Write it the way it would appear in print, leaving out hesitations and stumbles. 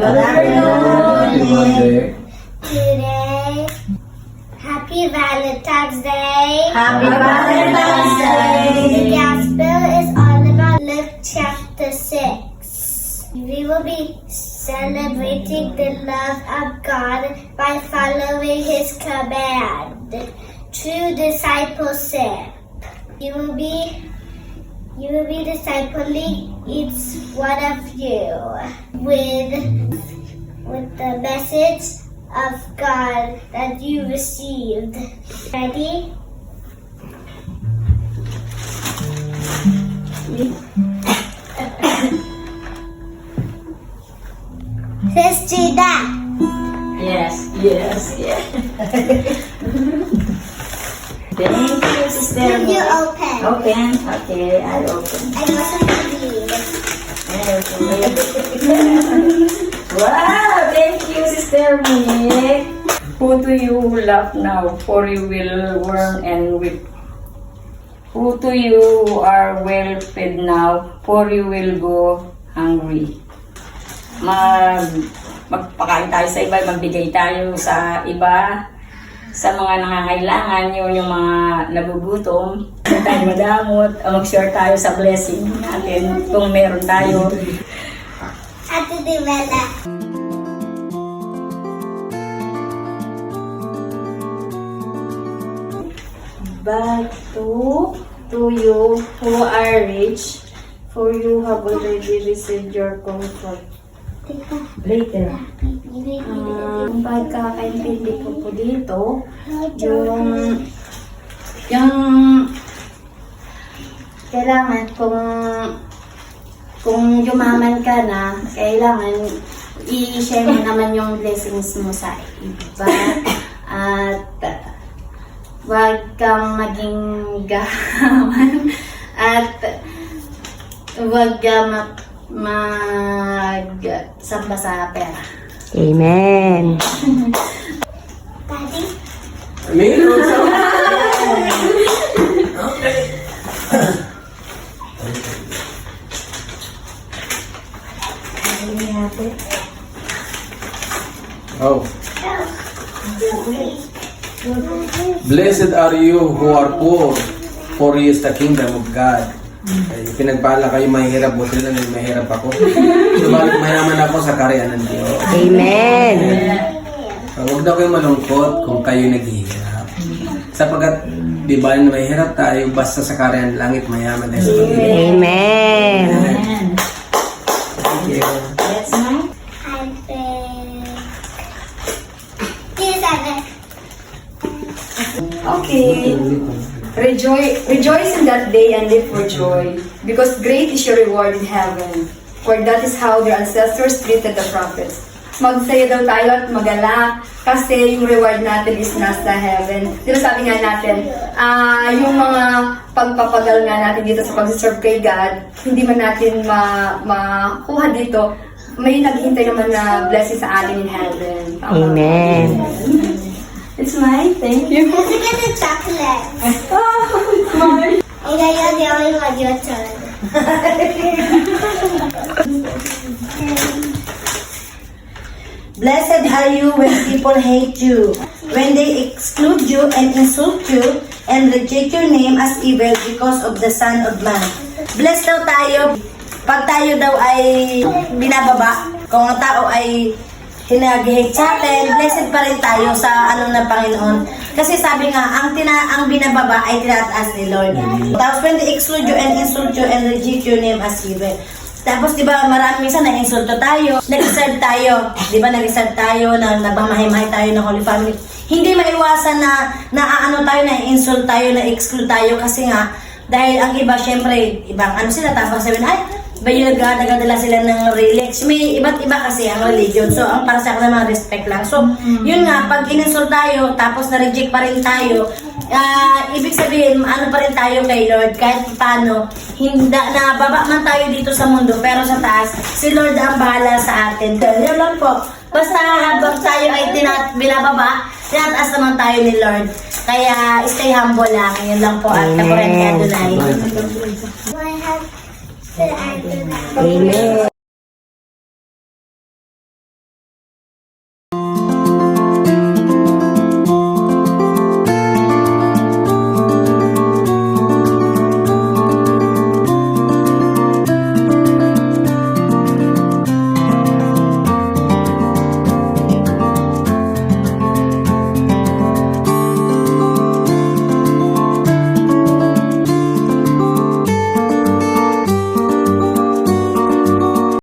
birthday. Today, Happy Valentine's Day. Happy Valentine's Day. The Gospel is all about Luke chapter 6. We will be celebrating the love of God by following His command. True discipleship. You will be discipling each one of you with the message of God that you received. Ready? Christina, Yes. Thank you, Sister. can you open? Open. Okay, I'll open. I also believe. Wow, thank you, Sister Mick. Who do you love now? For you will worm and whip. Who do you are well fed now? For you will go hungry. Magpakain tayo sa iba, magbigay tayo sa iba, sa mga nangangailangan, yung mga nagugutom. Kung tayo madamot, mag-share tayo sa blessing natin kung meron tayo. Ate Divella. But to you who are rich, for you have already received your comfort. Later. Ang pagkakaintindi ko po dito, yung kailangan kung yumaman ka na, kailangan i-share mo naman yung blessings mo sa iba. At wag kang maging gahaman at wag kang magsamba sa pera. Amen. Daddy? Meron sa... Oh. Blessed are you who are poor, for you is the kingdom of God. Ay, pinagpala kayo mahirap, buti lang yung mahirap ako. Subalit mayaman ako sa karya ng Diyos. Amen. Huwag daw kayo malungkot kung kayo naghihirap. Sapagkat, di ba na mahirap tayo, basta sa karya ng langit mayaman tayo sa pag-ibig. Amen. Thank you. That's mine. I'm big. Here's Evan. Okay. Rejoice in that day and live for joy, because great is your reward in heaven. For that is how their ancestors treated the prophets. Magsaya daw tayo at magalak kasi yung reward natin is nasa heaven. Diba sabi nga natin, yung mga pagpapagal nga natin dito sa pag-serve kay God, hindi man natin makuha dito, may naghihintay naman na blessing sa atin in heaven. Amen. It's mine. Thank you. Let's get the chocolate. Oh, yeah, you're the only one. Your turn. Blessed are you when people hate you, when they exclude you and insult you, and reject your name as evil because of the Son of Man. Blessed daw tayo pag tayo daw ay binababa. Kung ang tao ay hinag-hate sa atin, blessed pa rin tayo sa ng Panginoon. Kasi sabi nga, ang binababa ay tinataas ni Lord. Tapos when they exclude you and insult you and reject your name as evil. Tapos, di ba, marami minsan na-insulto tayo, nag-serve tayo, di ba, nag-serve tayo, nabamahay-mahay tayo ng Holy Family. Hindi maiwasan na tayo, na-insult tayo, na-exclude tayo, kasi nga, dahil ang iba, syempre, ibang sila, tapos sabihin, ay, ba yung nagdadala sila ng religion. May iba't iba kasi ang religion. So, ang para sa akin naman, respect lang. So, yun nga, pag in-insult tayo, tapos na-reject pa rin tayo, ibig sabihin, pa rin tayo kay Lord, kahit paano, nababa man tayo dito sa mundo, pero sa taas, si Lord ang bahala sa atin. Yun lang po. Basta habang tayo ay binababa, tinataas naman tayo ni Lord. Kaya, stay humble lang. Yun lang po. At kapuren ka Adonai. I have the Adonai. Amen.